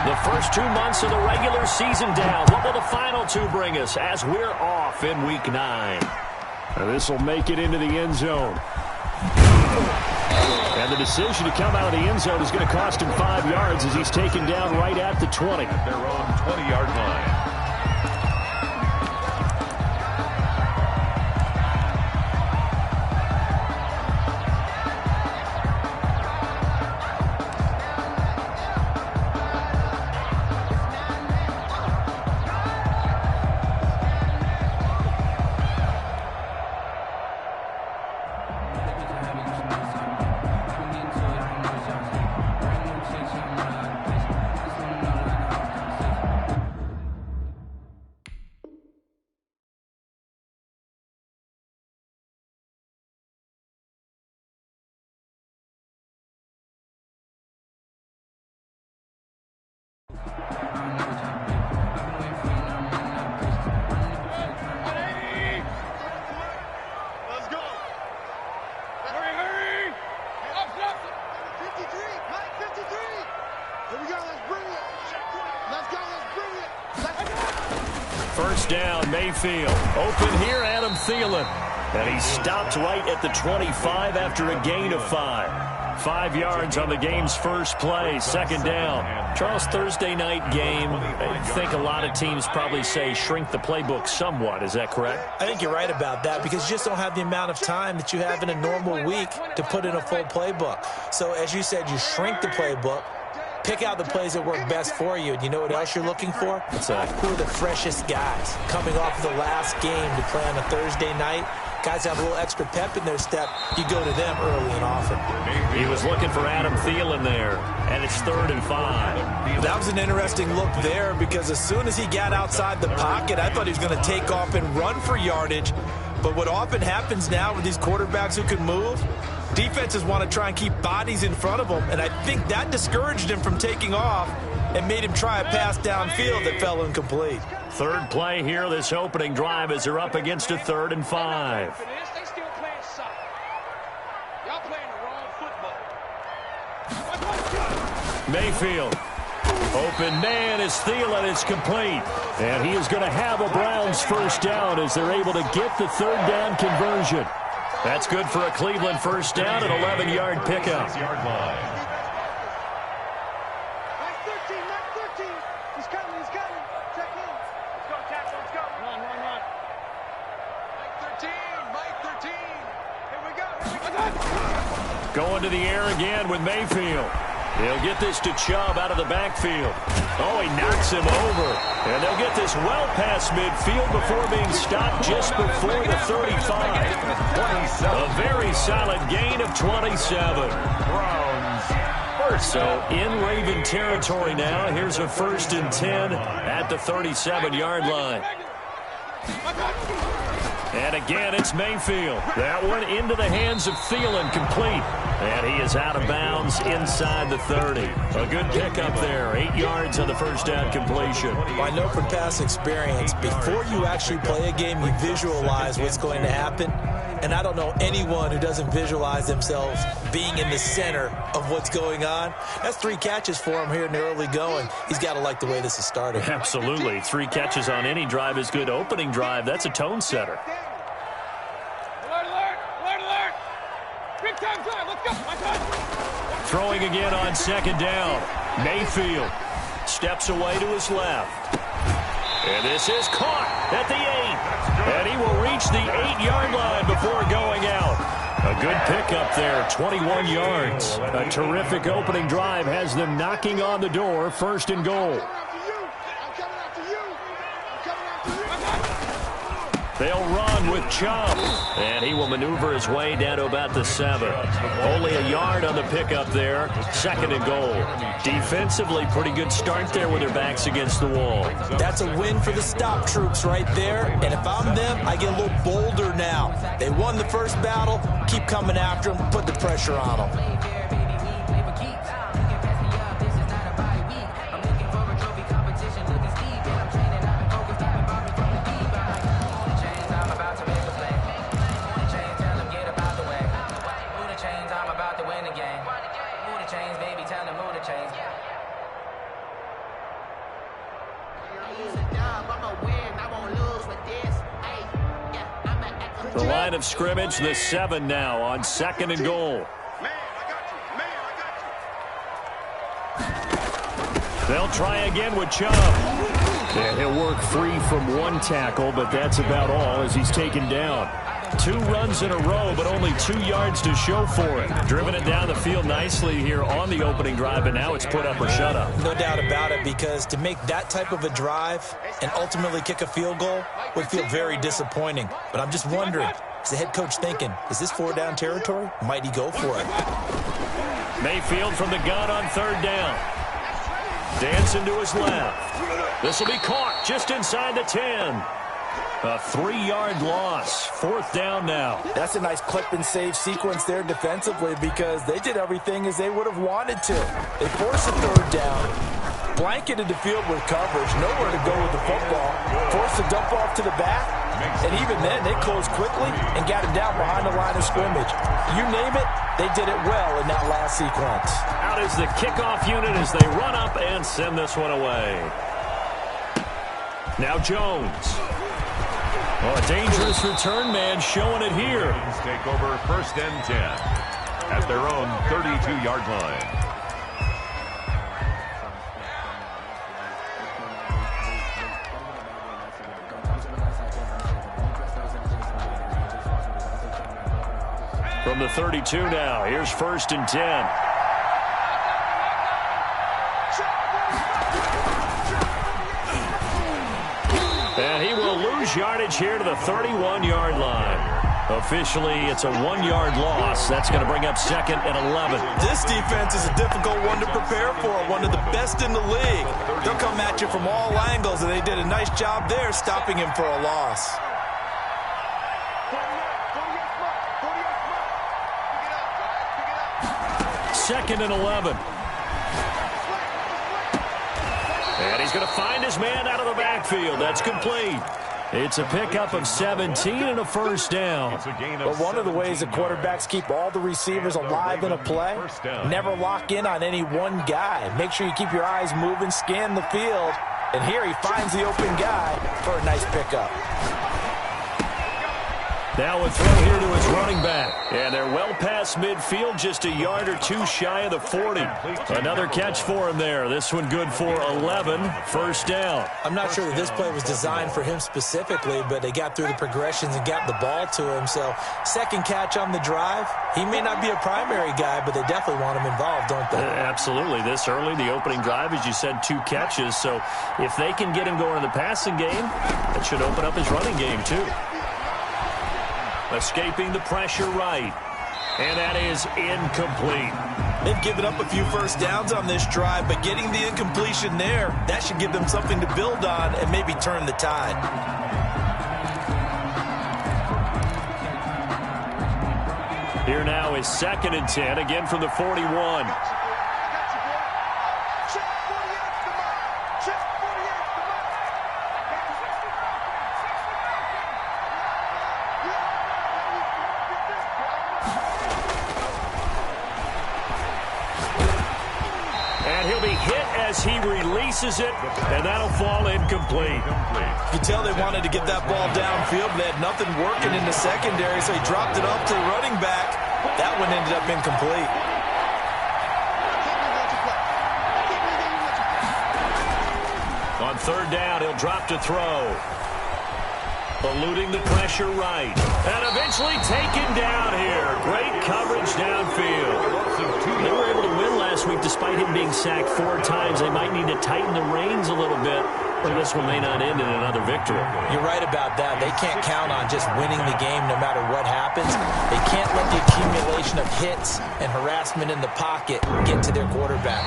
The first 2 months of the regular season down. What will the final 2 bring us as we're off in Week 9? This will make it into the end zone. And the decision to come out of the end zone is going to cost him 5 yards as he's taken down right at the 20. At their own 20-yard line. First down, Mayfield. Open here, Adam Thielen. And he stopped right at the 25 after a gain of 5. 5 yards on the game's first play, second down. Charles, Thursday night game, I think a lot of teams probably say shrink the playbook somewhat. Is that correct? I think you're right about that because you just don't have the amount of time that you have in a normal week to put in a full playbook. So as you said, you shrink the playbook. Pick out the plays that work best for you. And you know what else you're looking for? Who are the freshest guys coming off of the last game to play on a Thursday night? Guys have a little extra pep in their step. You go to them early and often. He was looking for Adam Thielen there, and it's 3rd and 5. That was an interesting look there because as soon as he got outside the pocket, I thought he was going to take off and run for yardage. But what often happens now with these quarterbacks who can move, defenses want to try and keep bodies in front of them, and I think that discouraged him from taking off and made him try a pass downfield that fell incomplete. Third play here, this opening drive as they're up against a 3rd and 5. They still playing soccer. Y'all playing the wrong football. Mayfield. Open man is Thielen. It's complete. And he is going to have a Browns first down as they're able to get the 3rd down conversion. That's good for a Cleveland first down, an 11-yard pickup. Going to the air again with Mayfield. He'll get this to Chubb out of the backfield. Oh, he knocks him over. And they'll get this well past midfield before being stopped just before the 35. A very solid gain of 27. So in Raven territory now. Here's a 1st and 10 at the 37-yard line. And again, it's Mayfield. That one into the hands of Thielen, complete. And he is out of bounds inside the 30. A good pickup there. 8 yards on the first down completion. Well, I know from past experience, before you actually play a game, you visualize what's going to happen. And I don't know anyone who doesn't visualize themselves being in the center of what's going on. That's 3 catches for him here in the early going. He's got to like the way this is starting. Absolutely. 3 catches on any drive is good. Opening drive, that's a tone setter. Big time drive. Let's go. My time. Throwing again on second down. Mayfield steps away to his left. And this is caught at the 8. And he will reach the 8-yard line before going out. A good pickup there, 21 yards. A terrific opening drive has them knocking on the door, 1st and goal. They'll run with Chubb. And he will maneuver his way down to about the 7. Only a yard on the pickup there. 2nd and goal. Defensively, pretty good start there with their backs against the wall. That's a win for the stop troops right there. And if I'm them, I get a little bolder now. They won the first battle. Keep coming after them. Put the pressure on them. The line of scrimmage, the 7 now on 2nd and goal. They'll try again with Chubb. And he'll work free from one tackle, but that's about all as he's taken down. 2 runs in a row, but only 2 yards to show for it. Driven it down the field nicely here on the opening drive, and now it's put up or shut up. No doubt about it, because to make that type of a drive and ultimately kick a field goal would feel very disappointing. But I'm just wondering, is the head coach thinking, is this 4-down territory? Might he go for it? Mayfield from the gun on 3rd down. Dancing to his left. This will be caught just inside the 10. A 3-yard loss. 4th down now. That's a nice clip and save sequence there defensively, because they did everything as they would have wanted to. They forced a 3rd down, blanketed the field with coverage, nowhere to go with the football, forced a dump off to the back, and even then they closed quickly and got him down behind the line of scrimmage. You name it, they did it well in that last sequence. Out is the kickoff unit as they run up and send this one away. Now Jones. Oh, a dangerous return man showing it here. Take over 1st and 10 at their own 32-yard line. From the 32 now, here's 1st and 10. And he will lose yardage here to the 31-yard line. Officially, it's a 1-yard loss. That's going to bring up 2nd and 11. This defense is a difficult one to prepare for, one of the best in the league. They'll come at you from all angles, and they did a nice job there stopping him for a loss. Second and 11. And he's going to find his man out of the backfield. That's complete. It's a pickup of 17 and a 1st down. But one of the ways that quarterbacks keep all the receivers alive in a play, never lock in on any one guy. Make sure you keep your eyes moving, scan the field. And here he finds the open guy for a nice pickup. Now a throw here to his running back. And they're well past midfield, just a yard or 2 shy of the 40. Another catch for him there. This one good for 11. 1st down. I'm not sure that this play was designed for him specifically, but they got through the progressions and got the ball to him. So 2nd catch on the drive. He may not be a primary guy, but they definitely want him involved, don't they? Absolutely. This early, the opening drive, as you said, 2 catches. So if they can get him going in the passing game, that should open up his running game too. Escaping the pressure right. And that is incomplete. They've given up a few 1st downs on this drive, but getting the incompletion there, that should give them something to build on and maybe turn the tide. Here now is 2nd and 10, again from the 41. He releases it, and that'll fall incomplete. You can tell they wanted to get that ball downfield, but they had nothing working in the secondary, so he dropped it off to the running back. That one ended up incomplete. On 3rd down, he'll drop to throw. Eluding the pressure right. And eventually taken down here. Great coverage downfield. They were able to win last week despite him being sacked 4 times. They might need to tighten the reins a little bit, or this one may not end in another victory. You're right about that. They can't count on just winning the game no matter what happens. They can't let the accumulation of hits and harassment in the pocket get to their quarterback.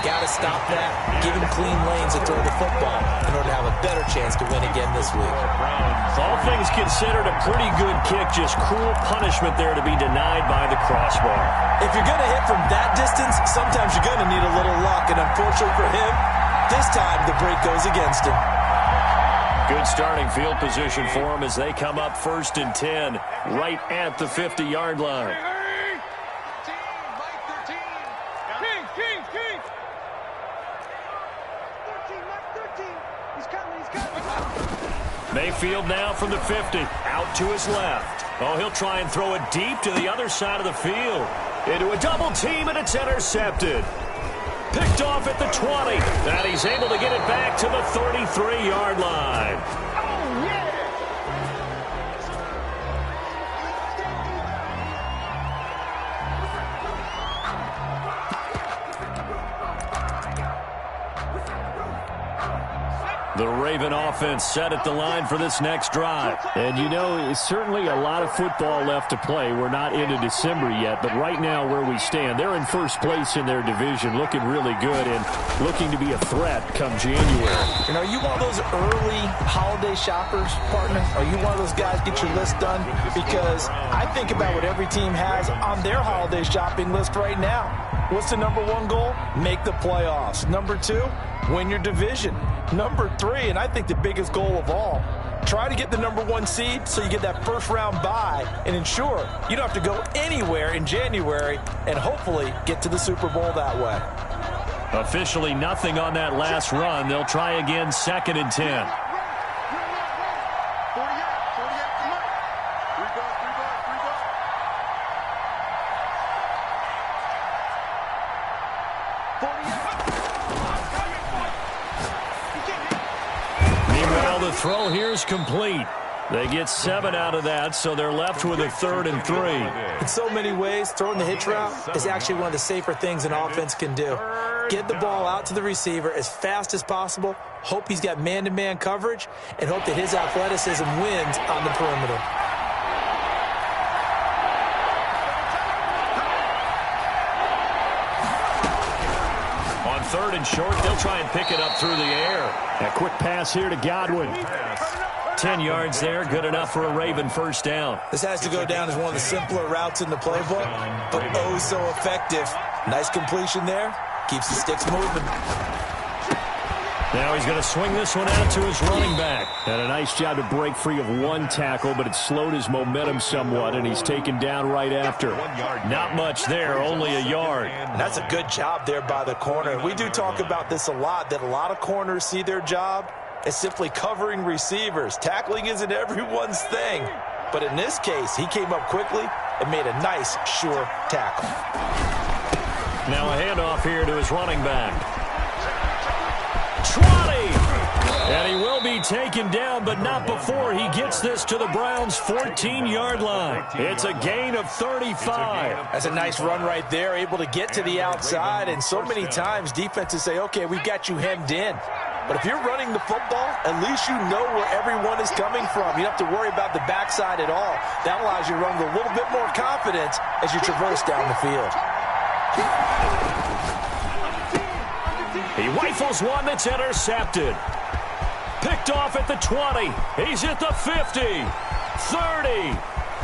Got to stop that. Give him clean lanes to throw the football in order to have a better chance to win again this week. All things considered, a pretty good kick. Just cruel punishment there to be denied by the crossbar. If you're going to hit from that distance, sometimes you're going to need a little luck. And unfortunately for him, this time the break goes against him. Good starting field position for him as they come up 1st and 10 right at the 50-yard line. Mayfield now from the 50, out to his left. Oh, he'll try and throw it deep to the other side of the field. Into a double team, and it's intercepted. Picked off at the 20. And he's able to get it back to the 33-yard line. The Raven offense set at the line for this next drive. And, you know, it's certainly a lot of football left to play. We're not into December yet, but right now where we stand, they're in first place in their division, looking really good and looking to be a threat come January. You know, are you one of those early holiday shoppers, partner? Are you one of those guys get your list done? Because I think about what every team has on their holiday shopping list right now. What's the number one goal? Make the playoffs. Number two, win your division. Number three, and I think the biggest goal of all, try to get the number one seed so you get that first round bye and ensure you don't have to go anywhere in January and hopefully get to the Super Bowl that way. Officially nothing on that last run. They'll try again, 2nd and 10. The throw here is complete. They get 7 out of that, so they're left with a 3rd and 3. In so many ways, throwing the hitch route is actually one of the safer things an offense can do. Get the ball out to the receiver as fast as possible, hope he's got man-to-man coverage, and hope that his athleticism wins on the perimeter. On 3rd and short, they'll try and pick it up through the air. A quick pass here to Godwin. 10 yards there, good enough for a Raven first down. This has to go down as one of the simpler routes in the playbook, but oh so effective. Nice completion there. Keeps the sticks moving. Now he's going to swing this one out to his running back. And a nice job to break free of one tackle, but it slowed his momentum somewhat, and he's taken down right after. Not much there, only a yard. And that's a good job there by the corner. We do talk about this a lot, that a lot of corners see their job as simply covering receivers. Tackling isn't everyone's thing. But in this case, he came up quickly and made a nice, sure tackle. Now a handoff here to his running back. 20! And he will be taken down, but not before he gets this to the Browns' 14-yard line. It's a gain of 35. That's a nice run right there, able to get to the outside. And so many times defenses say, okay, we've got you hemmed in. But if you're running the football, at least you know where everyone is coming from. You don't have to worry about the backside at all. That allows you to run with a little bit more confidence as you traverse down the field. He rifles one that's intercepted. Picked off at the 20. He's at the 50, 30,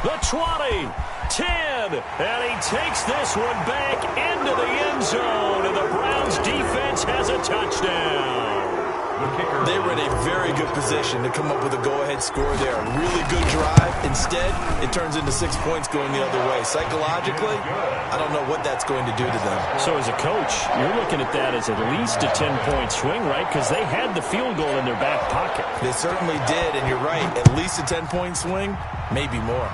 the 20, 10. And he takes this one back into the end zone. And the Browns defense has a touchdown. They were in a very good position to come up with a go-ahead score there. A really good drive. Instead, it turns into 6 points going the other way. Psychologically, I don't know what that's going to do to them. So as a coach, you're looking at that as at least a 10-point swing, right? Because they had the field goal in their back pocket. They certainly did, and you're right. At least a 10-point swing, maybe more.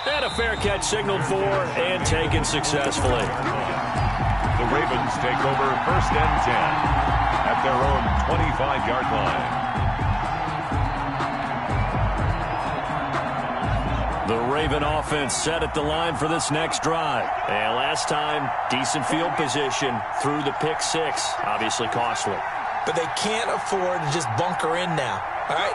And a fair catch signaled for and taken successfully. The Ravens take over 1st and 10. At their own 25-yard line. The Raven offense set at the line for this next drive. And last time, decent field position through the pick 6. Obviously costly. But they can't afford to just bunker in now. All right,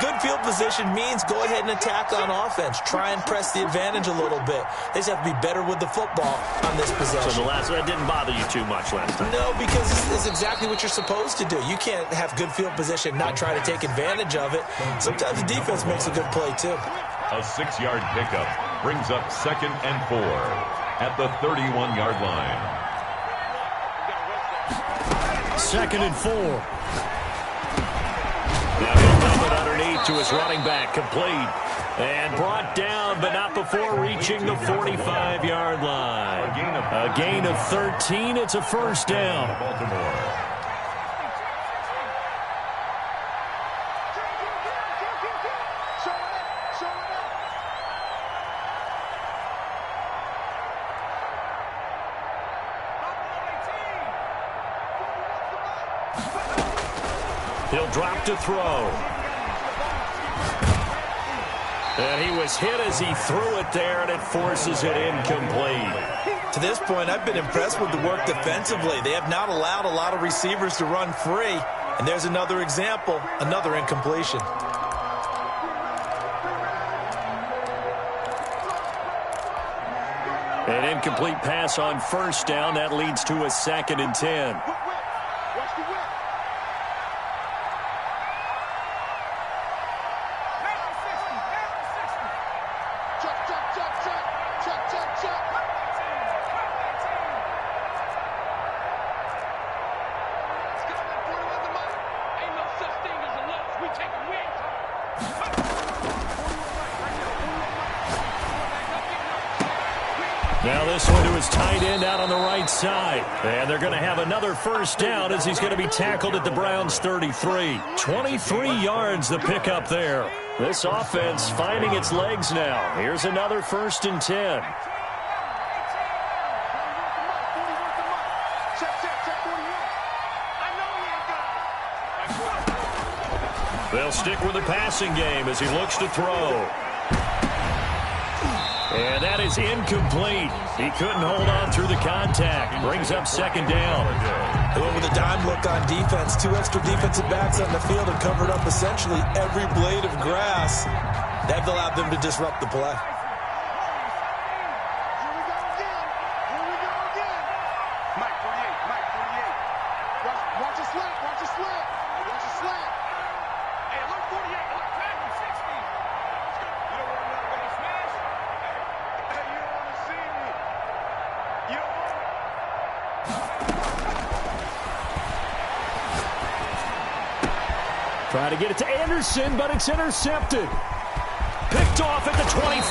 good field position means go ahead and attack on offense. Try and press the advantage a little bit. They just have to be better with the football on this possession. So that didn't bother you too much last time? No, because it's exactly what you're supposed to do. You can't have good field position, not try to take advantage of it. Sometimes the defense makes a good play, too. A 6-yard pickup brings up 2nd and 4 at the 31-yard line. 2nd and 4. Now he'll dump it underneath to his running back, complete. And brought down, but not before reaching the 45-yard line. A gain of 13. It's a first down. Baltimore. He'll drop to throw. And he was hit as he threw it there, and it forces it incomplete. To this point, I've been impressed with the work defensively. They have not allowed a lot of receivers to run free. And there's another example, another incompletion. An incomplete pass on first down. That leads to a 2nd and 10. Now this one to his tight end out on the right side. And they're going to have another first down as he's going to be tackled at the Browns' 33. 23 yards the pickup there. This offense finding its legs now. Here's another 1st and 10. They'll stick with the passing game as he looks to throw. And that is incomplete. He couldn't hold on through the contact. Brings up 2nd down. They went with a dime look on defense. 2 extra defensive backs on the field and covered up essentially every blade of grass. That allowed them to disrupt the play. Trying to get it to Anderson, but it's intercepted. Picked off at the 25.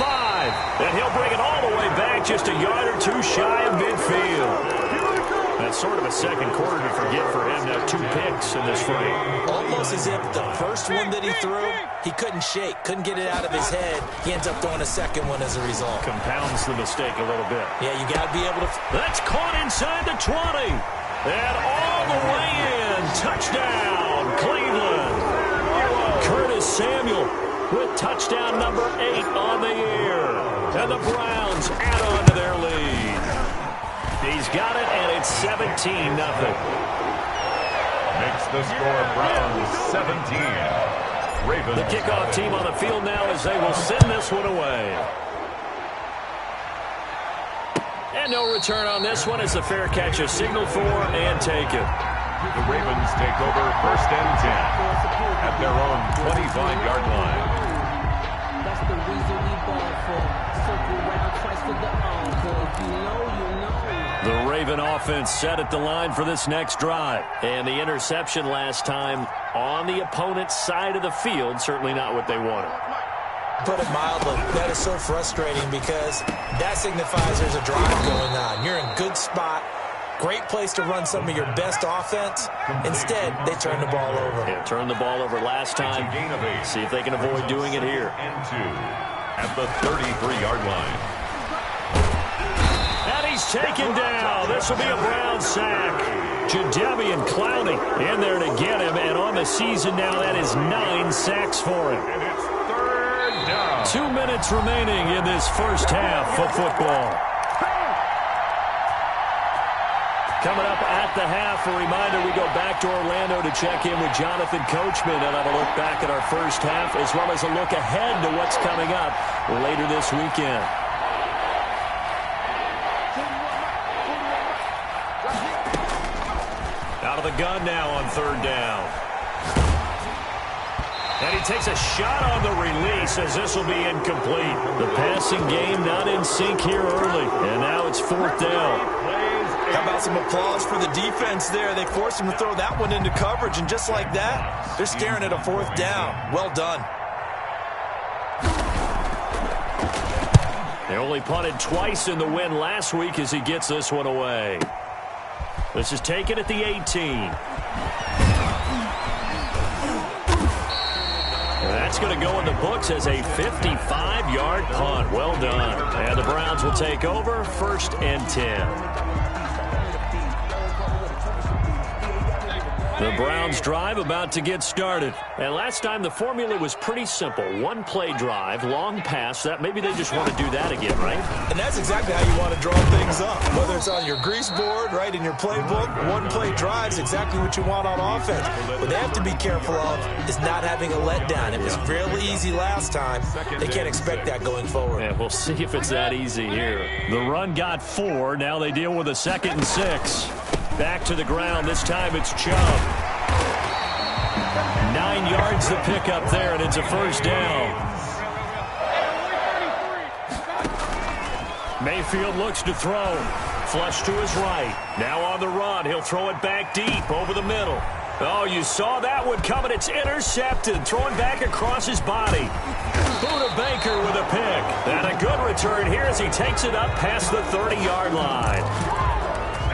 And he'll bring it all the way back just a yard or 2 shy of midfield. That's sort of a second quarter to forget for him. Now 2 picks in this frame. Almost as if the first one that he threw, he couldn't shake, couldn't get it out of his head. He ends up throwing a second one as a result. Compounds the mistake a little bit. Yeah, you got to be able to. That's caught inside the 20. And all the way in. Touchdown, Cleveland. Curtis Samuel with touchdown number 8 on the year. And the Browns add on to their lead. He's got it, and it's 17-0. Makes the score Browns 17. Ravens. The kickoff team on the field now as they will send this one away. And no return on this one as the fair catch is signaled for and taken. The Ravens take over 1st and 10 at their own 25-yard line. That's the reason we ball for. Circle round twice for the encore. If you know, you know. The Raven offense set at the line for this next drive. And the interception last time on the opponent's side of the field, certainly not what they wanted. Put it mildly, that is so frustrating because that signifies there's a drive going on. You're in a good spot. Great place to run some of your best offense. Instead, they turn the ball over. Yeah, turned the ball over last time. See if they can avoid doing it here. And 2 at the 33-yard line. And he's taken down. This will be a Brown sack. Jadeveon Clowney in there to get him. And on the season now, that is 9 sacks for him. And it's 3rd down. 2 minutes remaining in this first half of football. Coming up at the half, a reminder, we go back to Orlando to check in with Jonathan Coachman and have a look back at our first half as well as a look ahead to what's coming up later this weekend. Out of the gun now on 3rd down. And he takes a shot on the release as this will be incomplete. The passing game not in sync here early. And now it's 4th down. How about some applause for the defense there? They forced him to throw that one into coverage, and just like that, they're staring at a 4th down. Well done. They only punted twice in the win last week as he gets this one away. This is taken at the 18. That's going to go in the books as a 55-yard punt. Well done. And the Browns will take over 1st and 10. The Browns drive about to get started. And last time the formula was pretty simple. One play drive, long pass. That maybe they just want to do that again, right? And that's exactly how you want to draw things up. Whether it's on your grease board, right, in your playbook, one play drive is exactly what you want on offense. What they have to be careful of is not having a letdown. It was really easy last time. They can't expect that going forward. Yeah, we'll see if it's that easy here. The run got 4. Now they deal with a 2nd and 6. Back to the ground. This time it's Chubb. 9 yards to pick up there, and it's a first down. Mayfield looks to throw. Flush to his right. Now on the run. He'll throw it back deep over the middle. Oh, you saw that one coming. It's intercepted. Throwing back across his body. Buda Baker with a pick. And a good return here as he takes it up past the 30-yard line.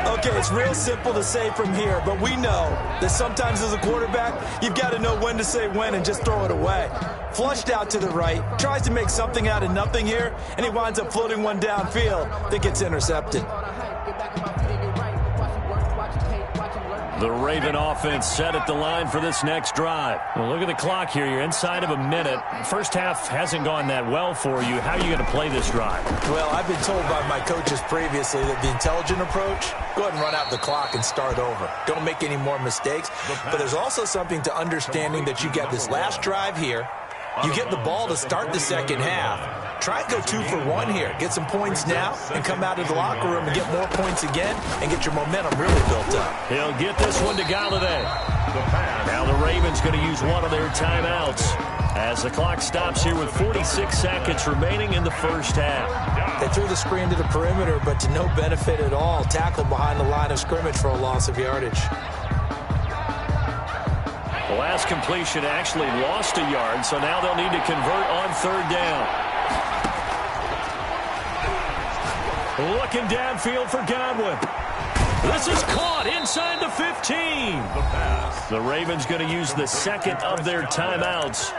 Okay, it's real simple to say from here, but we know that sometimes as a quarterback, you've got to know when to say when and just throw it away. Flushed out to the right, tries to make something out of nothing here, and he winds up floating one downfield that gets intercepted. The Raven offense set at the line for this next drive. Well, look at the clock here. You're inside of a minute. First half hasn't gone that well for you. How are you going to play this drive? Well, I've been told by my coaches previously that the intelligent approach, go ahead and run out the clock and start over. Don't make any more mistakes. But there's also something to understanding that you got this last drive here. You get the ball to start the second half. Try and go 2 for 1 here. Get some points now and come out of the locker room and get more points again and get your momentum really built up. He'll get this one to Galladay. Now the Ravens going to use one of their timeouts as the clock stops here with 46 seconds remaining in the first half. They threw the screen to the perimeter, but to no benefit at all. Tackled behind the line of scrimmage for a loss of yardage. The last completion actually lost a yard, so now they'll need to convert on third down. Looking downfield for Godwin. This is caught inside the 15. The Ravens going to use the second of their timeouts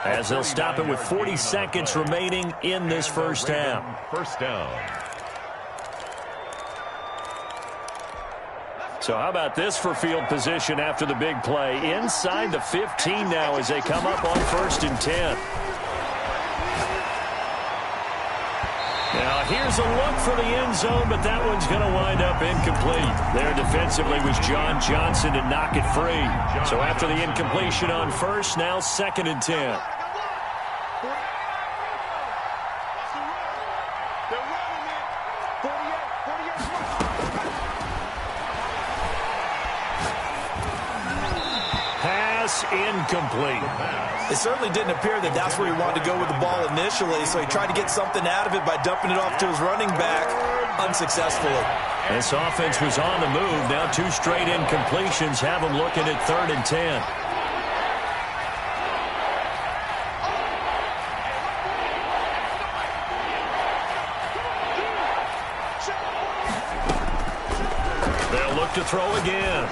as they'll stop it with 40 seconds remaining in this first half. First down. So how about this for field position after the big play? Inside the 15 now as they come up on 1st and 10. Now here's a look for the end zone, but that one's going to wind up incomplete. There defensively was John Johnson to knock it free. So after the incompletion on 1st, now 2nd and 10. Incomplete. It certainly didn't appear that that's where he wanted to go with the ball initially, so he tried to get something out of it by dumping it off to his running back unsuccessfully. This offense was on the move. Now 2 straight incompletions have them looking at 3rd and 10. They'll look to throw again.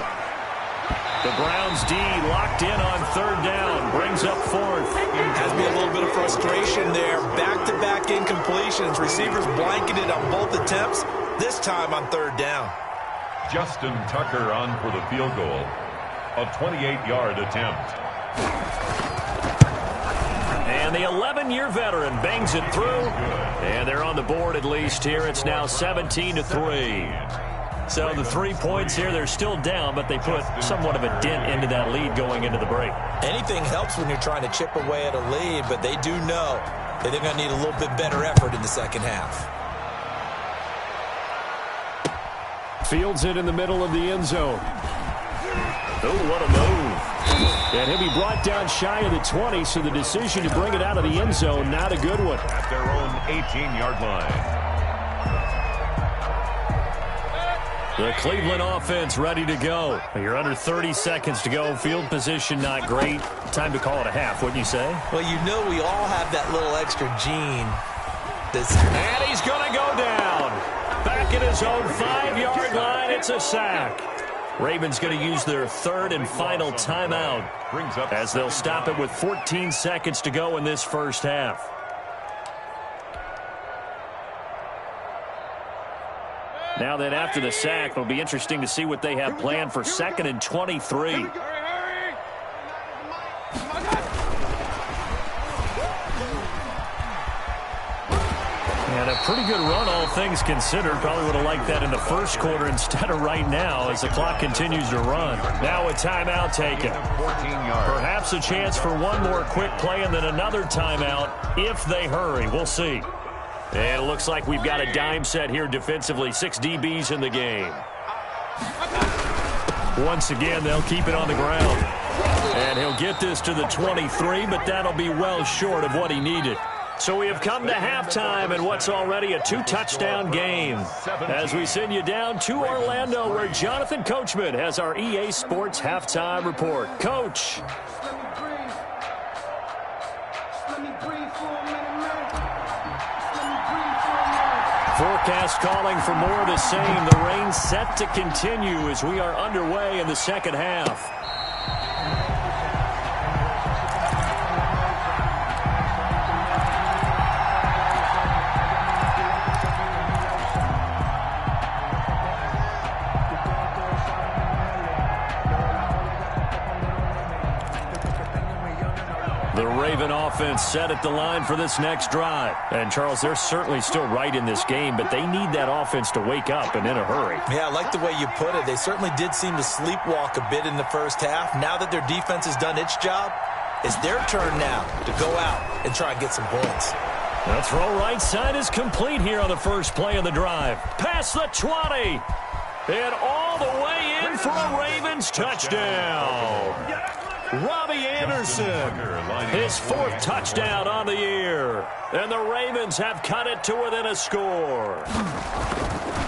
The Browns D locked in on 3rd down. Brings up 4th. Has me a little bit of frustration there. Back-to-back incompletions. Receivers blanketed on both attempts. This time on 3rd down. Justin Tucker on for the field goal. A 28-yard attempt. And the 11-year veteran bangs it through. And they're on the board at least here. It's now 17-3. So the 3 points here, they're still down, but they put somewhat of a dent into that lead going into the break. Anything helps when you're trying to chip away at a lead, but they do know that they're going to need a little bit better effort in the second half. Fields it in the middle of the end zone. Oh, what a move. And he'll be brought down shy of the 20, so the decision to bring it out of the end zone, not a good one. At their own 18-yard line. The Cleveland offense ready to go. You're under 30 seconds to go. Field position not great. Time to call it a half, wouldn't you say? Well, you know we all have that little extra gene. And he's going to go down. Back at his own 5-yard line. It's a sack. Ravens going to use their 3rd and final timeout as they'll stop it with 14 seconds to go in this first half. Now then, after the sack, it'll be interesting to see what they have planned for 2nd and 23. And a pretty good run, all things considered. Probably would have liked that in the first quarter instead of right now as the clock continues to run. Now a timeout taken. Perhaps a chance for one more quick play and then another timeout if they hurry. We'll see. And it looks like we've got a dime set here defensively. 6 DBs in the game. Once again, they'll keep it on the ground. And he'll get this to the 23, but that'll be well short of what he needed. So we have come to halftime in what's already a 2-touchdown game. As we send you down to Orlando, where Jonathan Coachman has our EA Sports Halftime Report. Coach. Forecast calling for more of the same. The rain set to continue as we are underway in the second half. The Raven offense set at the line for this next drive. And, Charles, they're certainly still right in this game, but they need that offense to wake up and in a hurry. Yeah, I like the way you put it. They certainly did seem to sleepwalk a bit in the first half. Now that their defense has done its job, it's their turn now to go out and try and get some points. The throw right side is complete here on the first play of the drive. Past the 20. And all the way in for a Ravens touchdown. Robbie Anderson, his 4th touchdown on the year. And the Ravens have cut it to within a score.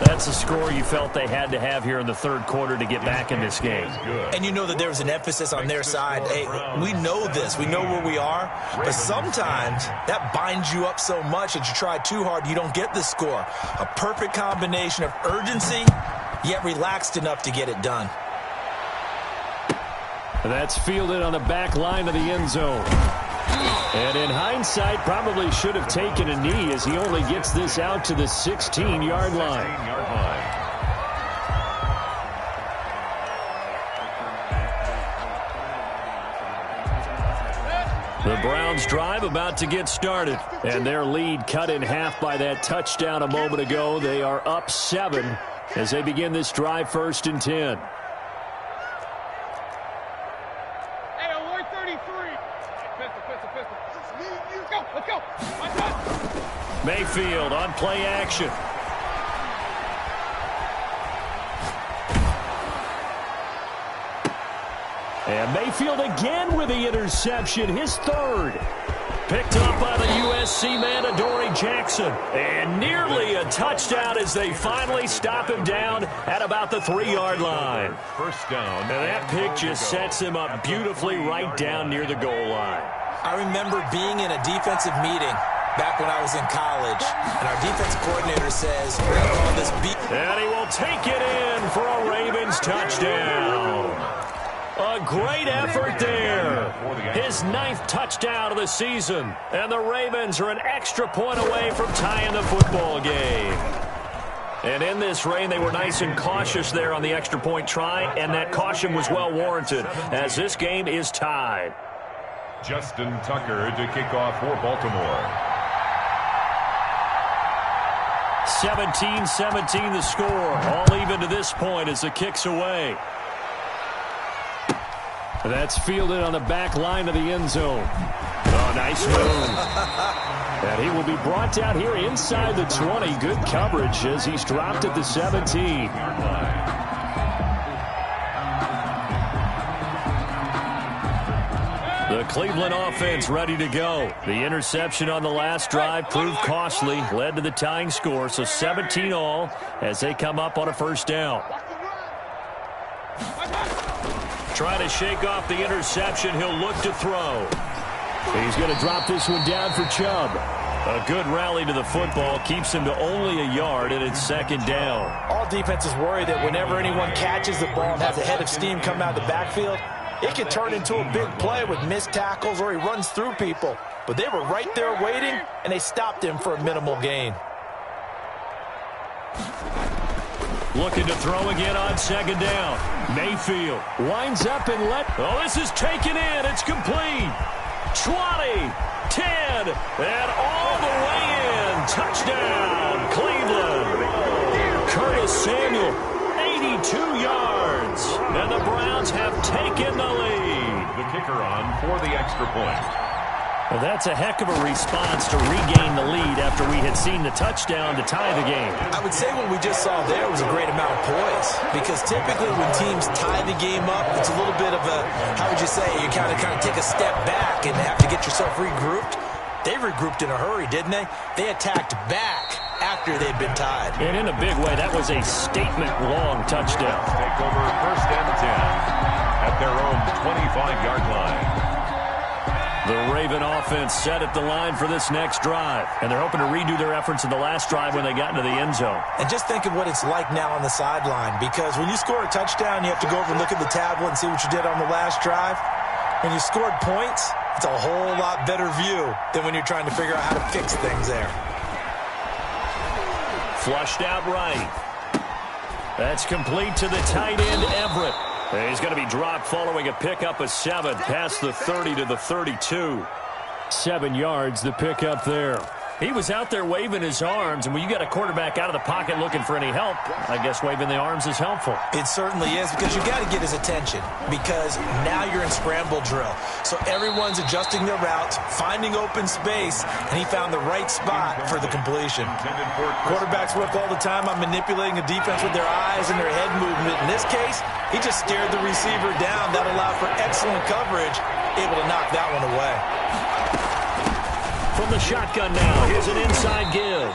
That's a score you felt they had to have here in the third quarter to get back in this game. And you know that there was an emphasis on their side. Hey, we know this. We know where we are. But sometimes that binds you up so much that you try too hard, you don't get the score. A perfect combination of urgency, yet relaxed enough to get it done. That's fielded on the back line of the end zone. And in hindsight, probably should have taken a knee as he only gets this out to the 16-yard line. The Browns drive about to get started. And their lead cut in half by that touchdown a moment ago. They are up 7 as they begin this drive 1st and 10. Mayfield on play action. And Mayfield again with the interception, his 3rd. Picked up by the USC man, Adoree Jackson. And nearly a touchdown as they finally stop him down at about the 3-yard line. First down. And that pick just sets him up beautifully right down near the goal line. I remember being in a defensive meeting back when I was in college, and our defensive coordinator says, we're going to call this beat. And he will take it in for a Ravens touchdown. A great effort there. His 9th touchdown of the season. And the Ravens are an extra point away from tying the football game. And in this rain, they were nice and cautious there on the extra point try, and that caution was well warranted as this game is tied. Justin Tucker to kick off for Baltimore. 17-17 the score. All even to this point as the kick's away. That's fielded on the back line of the end zone. Oh, nice move. And he will be brought down here inside the 20. Good coverage as he's dropped at the 17. The Cleveland offense ready to go. The interception on the last drive proved costly, led to the tying score, so 17 all as they come up on a first down. Trying to shake off the interception, he'll look to throw. He's going to drop this one down for Chubb. A good rally to the football keeps him to only a yard, and it's 2nd down. All defenses worry that whenever anyone catches the ball and has a head of steam come out of the backfield, it could turn into a big play with missed tackles or he runs through people. But they were right there waiting, and they stopped him for a minimal gain. Looking to throw again on second down. Mayfield winds up and oh, this is taken in. It's complete. 20, 10, and all the way in. Touchdown, Cleveland. Curtis Samuel, 82 yards. And the Browns have taken the lead. The kicker on for the extra point. Well, that's a heck of a response to regain the lead after we had seen the touchdown to tie the game. I would say what we just saw there was a great amount of poise, because typically when teams tie the game up, it's a little bit of a, how would you say, you kind of take a step back and have to get yourself regrouped. They regrouped in a hurry, didn't they? They attacked back after they'd been tied. And in a big way, that was a statement-long touchdown. Take over first and 10 at their own 25-yard line. The Raven offense set at the line for this next drive, and they're hoping to redo their efforts in the last drive when they got into the end zone. And just think of what it's like now on the sideline, because when you score a touchdown, you have to go over and look at the tablet and see what you did on the last drive. When you scored points, it's a whole lot better view than when you're trying to figure out how to fix things there. Flushed out right. That's complete to the tight end, Everett. He's going to be dropped following a pickup of 7 past the 30 to the 32. 7 yards, the pickup there. He was out there waving his arms, and when you got a quarterback out of the pocket looking for any help, I guess waving the arms is helpful. It certainly is, because you got to get his attention, because now you're in scramble drill. So everyone's adjusting their routes, finding open space, and he found the right spot for the completion. Quarterbacks work all the time on manipulating the defense with their eyes and their head movement. In this case, he just stared the receiver down. That allowed for excellent coverage, able to knock that one away. From the shotgun now, here's an inside give.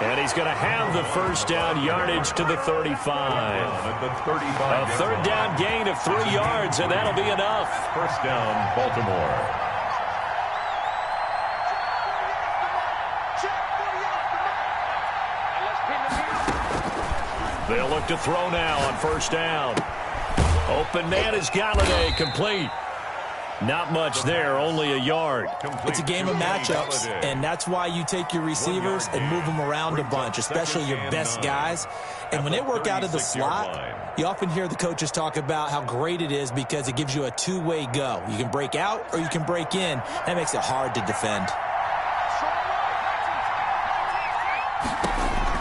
And he's going to have the first down yardage to the 35. A third down gain of 3 yards, and that'll be enough. First down, Baltimore. They'll look to throw now on first down. Open man is Galladay, complete. Not much there, only a yard. It's a game of matchups, and that's why you take your receivers and move them around a bunch, especially your best guys. And when they work out of the slot, you often hear the coaches talk about how great it is because it gives you a two-way go. You can break out or you can break in. That makes it hard to defend.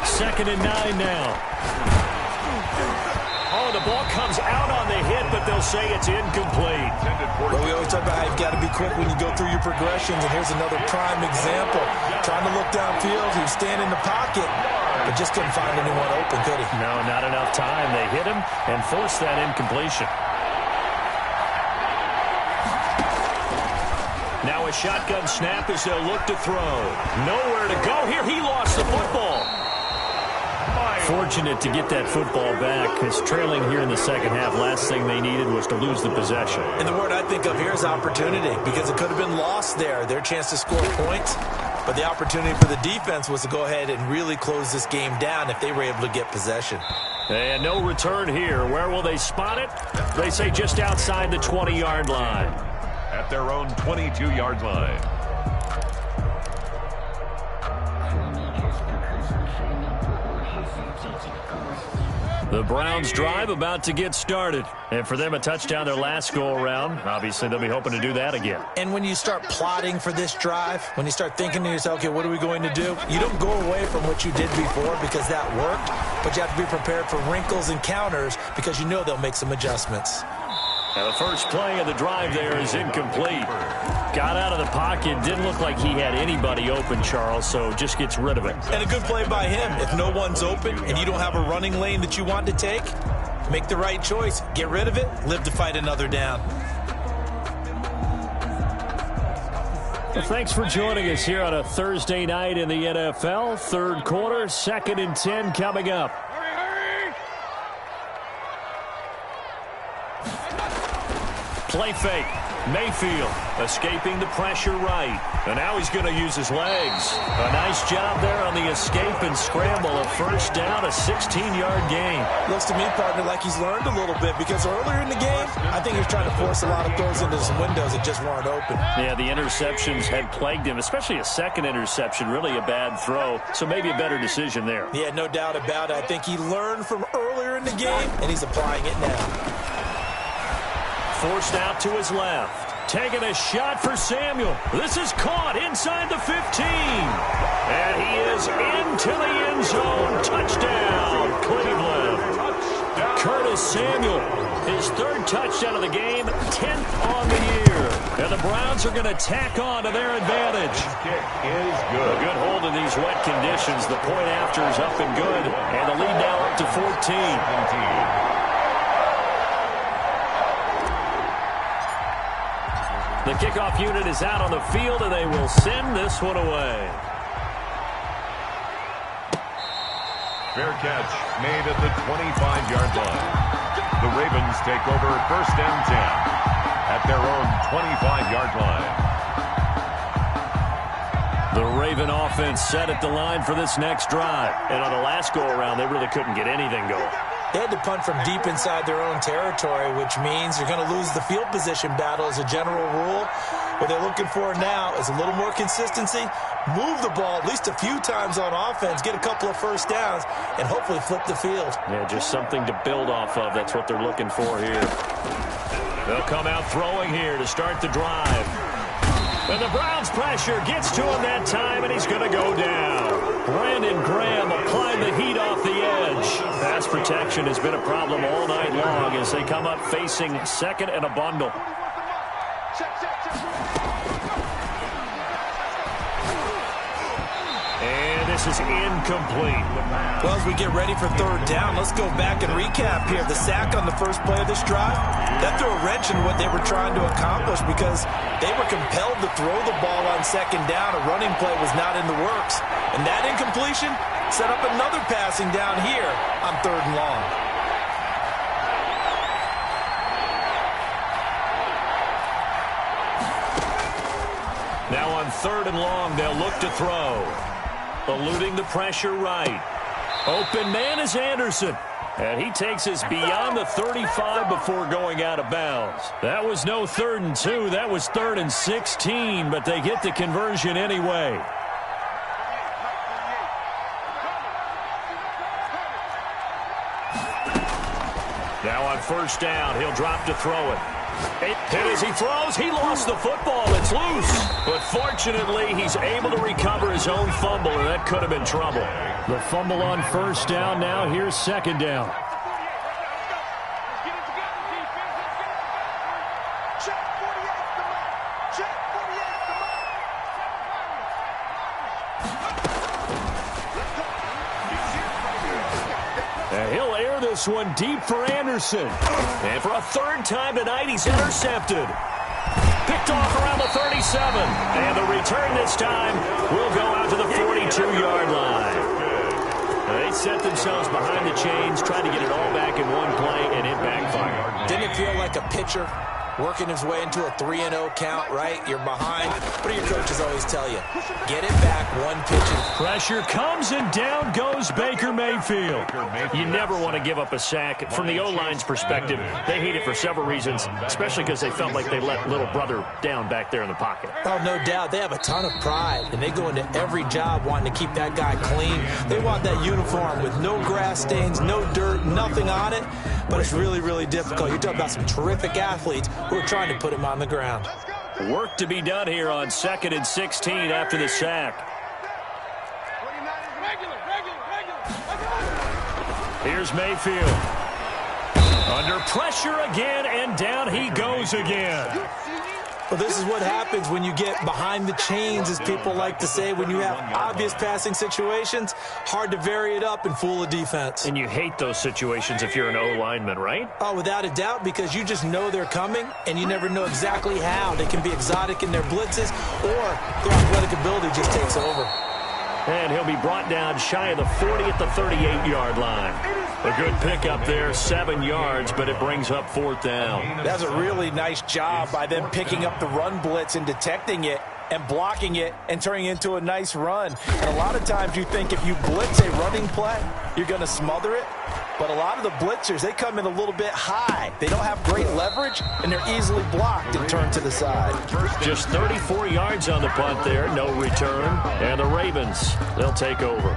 2nd and 9 now. Oh, the ball comes out on the hit, but they'll say it's incomplete. Well, we always talk about how you've got to be quick when you go through your progressions, and here's another prime example. Trying to look downfield, he was standing in the pocket, but just couldn't find anyone open, could he? No, not enough time. They hit him and forced that incompletion. Now a shotgun snap as they'll look to throw. Nowhere to go here. He lost the football. Fortunate to get that football back, because trailing here in the second half, last thing they needed was to lose the possession. And the word I think of here is opportunity, because it could have been lost there, their chance to score points. But the opportunity for the defense was to go ahead and really close this game down if they were able to get possession. And no return here. Where will they spot it? They say just outside the 20-yard line. At their own 22-yard line. The Browns drive about to get started. And for them, a touchdown their last go-around. Obviously, they'll be hoping to do that again. And when you start plotting for this drive, when you start thinking to yourself, okay, what are we going to do? You don't go away from what you did before because that worked, but you have to be prepared for wrinkles and counters because you know they'll make some adjustments. Now the first play of the drive there is incomplete. Got out of the pocket. Didn't look like he had anybody open, Charles, so just gets rid of it. And a good play by him. If no one's open and you don't have a running lane that you want to take, make the right choice. Get rid of it. Live to fight another down. Well, thanks for joining us here on a Thursday night in the NFL. Third quarter, 2nd and 10 coming up. Play fake. Mayfield escaping the pressure right. And now he's going to use his legs. A nice job there on the escape and scramble. A first down, a 16-yard gain. Looks to me, partner, like he's learned a little bit because earlier in the game, I think he was trying to force a lot of throws into some windows that just weren't open. Yeah, the interceptions had plagued him, especially a second interception, really a bad throw. So maybe a better decision there. Yeah, no doubt about it. I think he learned from earlier in the game, and he's applying it now. Forced out to his left. Taking a shot for Samuel. This is caught inside the 15. And he is into the end zone. Touchdown, Cleveland. Curtis Samuel, his third touchdown of the game, 10th on the year. And the Browns are going to tack on to their advantage. Kick is good. A good hold in these wet conditions. The point after is up and good. And the lead now up to 14. The kickoff unit is out on the field, and they will send this one away. Fair catch made at the 25-yard line. The Ravens take over first and 10 at their own 25-yard line. The Raven offense set at the line for this next drive. And on the last go-around, they really couldn't get anything going. They had to punt from deep inside their own territory, which means you're going to lose the field position battle as a general rule. What they're looking for now is a little more consistency, move the ball at least a few times on offense, get a couple of first downs, and hopefully flip the field. Yeah, just something to build off of. That's what they're looking for here. They'll come out throwing here to start the drive. And the Browns' pressure gets to him that time, and he's going to go down. Brandon Graham applying the heat off the edge. Pass protection has been a problem all night long as they come up facing second and a bundle. And this is incomplete. Well, as we get ready for third down, let's go back and recap here. The sack on the first play of this drive, that threw a wrench in what they were trying to accomplish because they were compelled to throw the ball on second down. A running play was not in the works. And that incompletion set up another passing down here on third and long. Now on third and long, they'll look to throw. Eluding the pressure right. Open man is Anderson. And he takes us beyond the 35 before going out of bounds. That was no 3rd and 2. That was 3rd and 16, but they get the conversion anyway. Now on first down, he'll drop to throw it. And as he throws, he lost the football. It's loose. But fortunately, he's able to recover his own fumble, and that could have been trouble. The fumble on first down. Now here's second down. And he'll air this one deep for Anderson. And for a third time tonight, he's intercepted. Picked off around the 37. And the return this time will go out to the 42-yard line. They set themselves behind the chains, tried to get it all back in one play, and it backfired. Didn't it feel like a pitcher working his way into a 3-0 count, right? You're behind. What do your coaches always tell you? Get it back one pitch. Pressure comes, and down goes Baker Mayfield. You never want to give up a sack. From the O-line's perspective, they hate it for several reasons, especially because they felt like they let little brother down back there in the pocket. Oh, no doubt. They have a ton of pride, and they go into every job wanting to keep that guy clean. They want that uniform with no grass stains, no dirt, nothing on it. But it's really, really difficult. You're talking about some terrific athletes who are trying to put him on the ground. Work to be done here on 2nd and 16 after the sack. Here's Mayfield. Under pressure again, and down he goes again. Well, this is what happens when you get behind the chains, as people like to say. When you have obvious passing situations, hard to vary it up and fool a defense. And you hate those situations if you're an O-lineman, right? Oh, without a doubt, because you just know they're coming, and you never know exactly how. They can be exotic in their blitzes, or their athletic ability just takes over. And he'll be brought down shy of the 40 at the 38-yard line. A good pickup there, 7 yards, but it brings up 4th down. That's a really nice job by them picking up the run blitz and detecting it and blocking it and turning it into a nice run. And a lot of times you think if you blitz a running play, you're going to smother it. But a lot of the blitzers, they come in a little bit high. They don't have great leverage, and they're easily blocked and turned to the side. Just 34 yards on the punt there, no return. And the Ravens, they'll take over.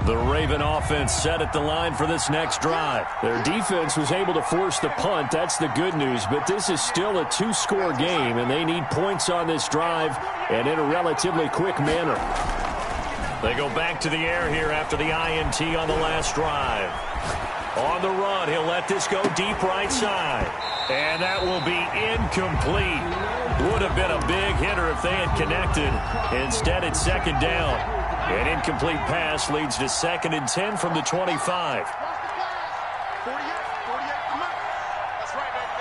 The Raven offense set at the line for this next drive. Their defense was able to force the punt. That's the good news. But this is still a 2-score game, and they need points on this drive and in a relatively quick manner. They go back to the air here after the INT on the last drive. On the run, he'll let this go deep right side. And that will be incomplete. Would have been a big hitter if they had connected. Instead, it's 2nd down. An incomplete pass leads to 2nd and 10 from the 25. 48, come on. That's right, baby.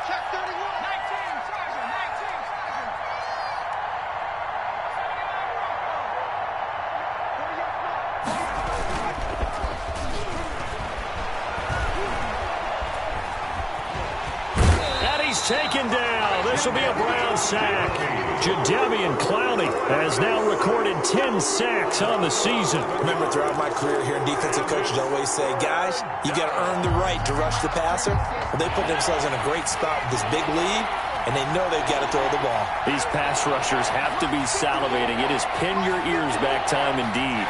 Check 31. 19, Sergeant, 19, Sergeant. And he's taken down. This will be a Brown sack. Jadeveon Clowney has now recorded 10 sacks on the season. Remember, throughout my career here in defensive coaches, I always say, guys, you got to earn the right to rush the passer. Well, they put themselves in a great spot with this big lead, and they know they've got to throw the ball. These pass rushers have to be salivating. It is pin your ears back time indeed.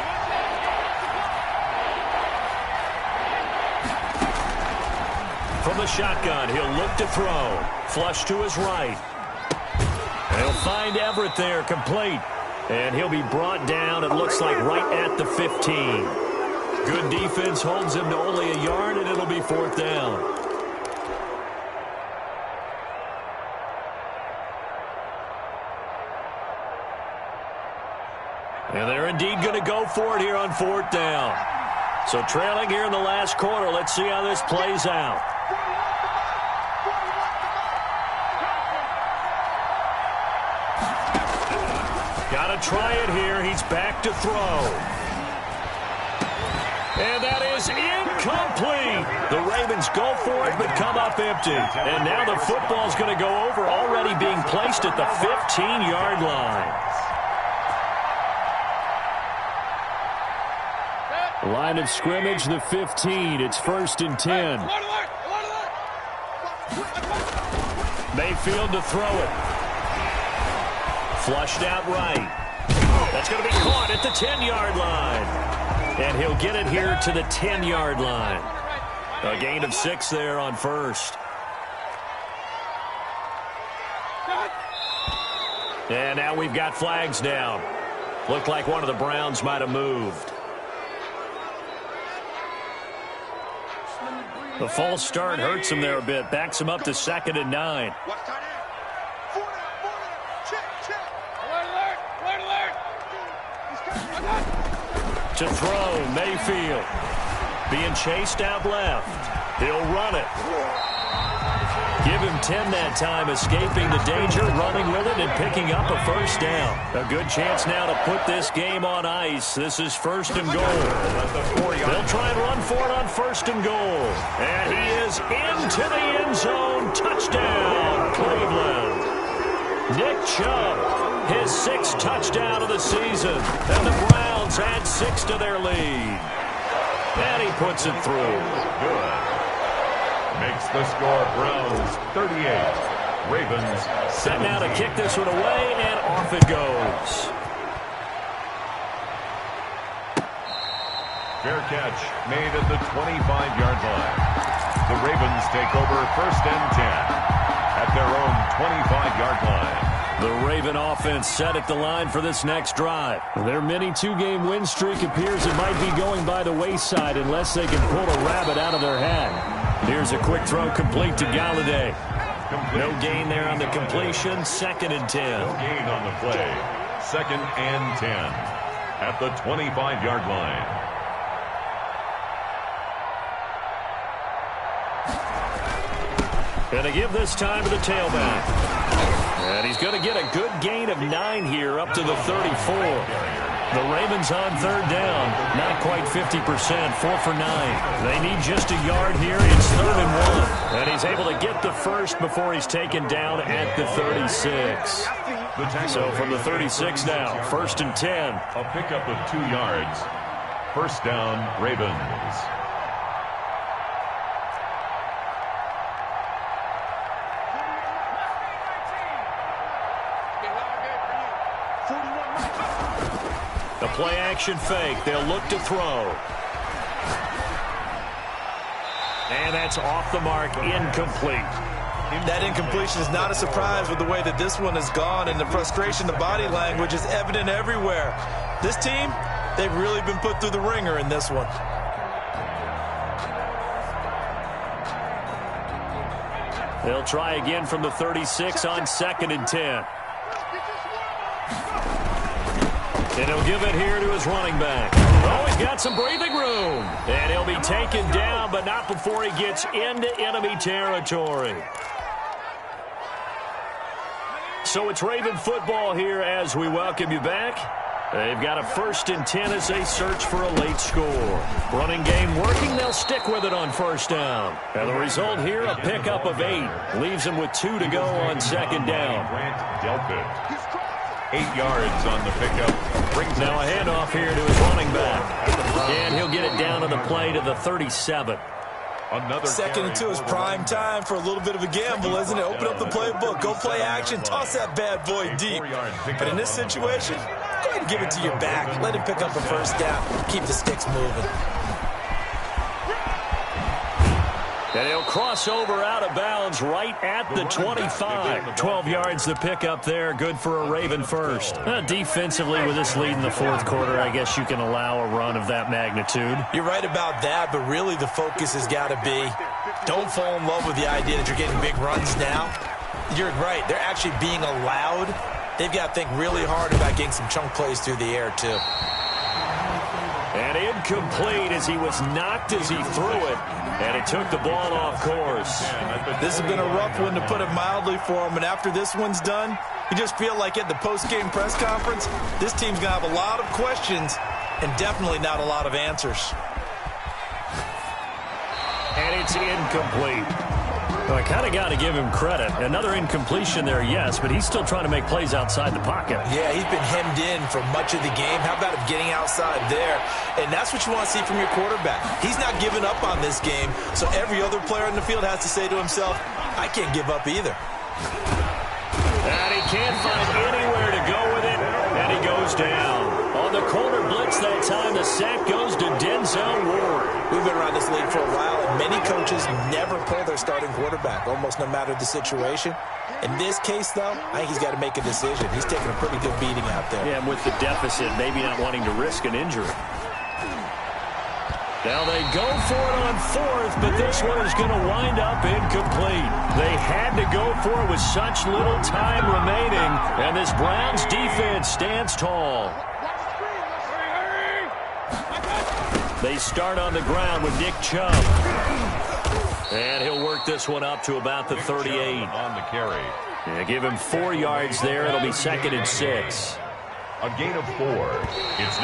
From the shotgun, he'll look to throw. Flush to his right. He'll find Everett there, complete. And he'll be brought down, it looks like, right at the 15. Good defense holds him to only a yard, and it'll be 4th down. And they're indeed going to go for it here on 4th down. So trailing here in the last quarter, let's see how this plays out. Got to try it here. He's back to throw. And that is incomplete. The Ravens go for it, but come up empty. And now the football's going to go over, already being placed at the 15-yard line. Line of scrimmage, the 15. It's 1st and 10. Mayfield to throw it. Flushed out right. That's going to be caught at the 10-yard line. And he'll get it here to the 10-yard line. A gain of 6 there on 1st. And now we've got flags down. Looked like one of the Browns might have moved. The false start hurts him there a bit. Backs him up to 2nd and 9. To throw, Mayfield. Being chased out left. He'll run it. Give him 10 that time, escaping the danger, running with it, and picking up a 1st down. A good chance now to put this game on ice. This is 1st and goal. They'll try and run for it on 1st and goal. And he is into the end zone. Touchdown, Cleveland. Nick Chubb, his 6th touchdown of the season. And the Browns add 6 to their lead. And he puts it through. Good. Makes the score Browns 38. Ravens 17. Set now to kick this one away, and off it goes. Fair catch made at the 25-yard line. The Ravens take over 1st and 10 at their own 25-yard line. The Raven offense set at the line for this next drive. Their mini 2-game win streak appears it might be going by the wayside unless they can pull a rabbit out of their hat. Here's a quick throw complete to Galladay. No gain there on the completion. 2nd and 10. No gain on the play. 2nd and 10 at the 25-yard line. And they give this time to the tailback. And he's going to get a good gain of 9 here up to the 34. The Ravens on third down. Not quite 50%, 4 for 9. They need just a yard here. It's 3rd and 1. And he's able to get the first before he's taken down at the 36. So from the 36 now, 1st and 10. A pickup of 2 yards. First down, Ravens. The play action fake. They'll look to throw. And that's off the mark, incomplete. That incompletion is not a surprise with the way that this one has gone, and the frustration, the body language is evident everywhere. This team, they've really been put through the ringer in this one. They'll try again from the 36 on 2nd and 10. And he'll give it here to his running back. Oh, he's got some breathing room. And he'll be taken down, but not before he gets into enemy territory. So it's Raven football here as we welcome you back. They've got a 1st and 10 as they search for a late score. Running game working, they'll stick with it on 1st down. And the result here, a pickup of 8. Leaves them with 2 to go on 2nd down. Dealt it. 8 yards on the pickup. Now a handoff here to his running back. And he'll get it down to the play to the 37. Another 2nd and 2 is prime time for a little bit of a gamble, isn't it? Open up the playbook, go play action, toss that bad boy deep. But in this situation, go ahead and give it to your back. Let him pick up a 1st down. Keep the sticks moving. And he'll cross over out of bounds right at the 25. 12 yards the pickup there. Good for a Raven first. Defensively, with this lead in the 4th quarter, I guess you can allow a run of that magnitude. You're right about that, but really the focus has got to be don't fall in love with the idea that you're getting big runs now. You're right. They're actually being allowed. They've got to think really hard about getting some chunk plays through the air, too. And incomplete as he was knocked as he threw it. And it took the ball off course. This has been a rough one, to put it mildly, for him. And after this one's done, you just feel like at the post-game press conference, this team's going to have a lot of questions and definitely not a lot of answers. And it's incomplete. Well, I kind of got to give him credit. Another incompletion there, yes, but he's still trying to make plays outside the pocket. Yeah, he's been hemmed in for much of the game. How about him getting outside there? And that's what you want to see from your quarterback. He's not giving up on this game, so every other player in the field has to say to himself, I can't give up either. And he can't find anywhere to go with it, and he goes down. On the corner blitz that time, the sack goes to Denzel Ward. We've been around this league for a while, and many coaches never pull their starting quarterback, almost no matter the situation. In this case, though, I think he's got to make a decision. He's taking a pretty good beating out there. Yeah, and with the deficit, maybe not wanting to risk an injury. Now they go for it on 4th, but this one is going to wind up incomplete. They had to go for it with such little time remaining, and this Browns defense stands tall. They start on the ground with Nick Chubb. And he'll work this one up to about the 38. On the carry. Yeah, give him 4 yards there. It'll be 2nd and 6. A gain of 4. It's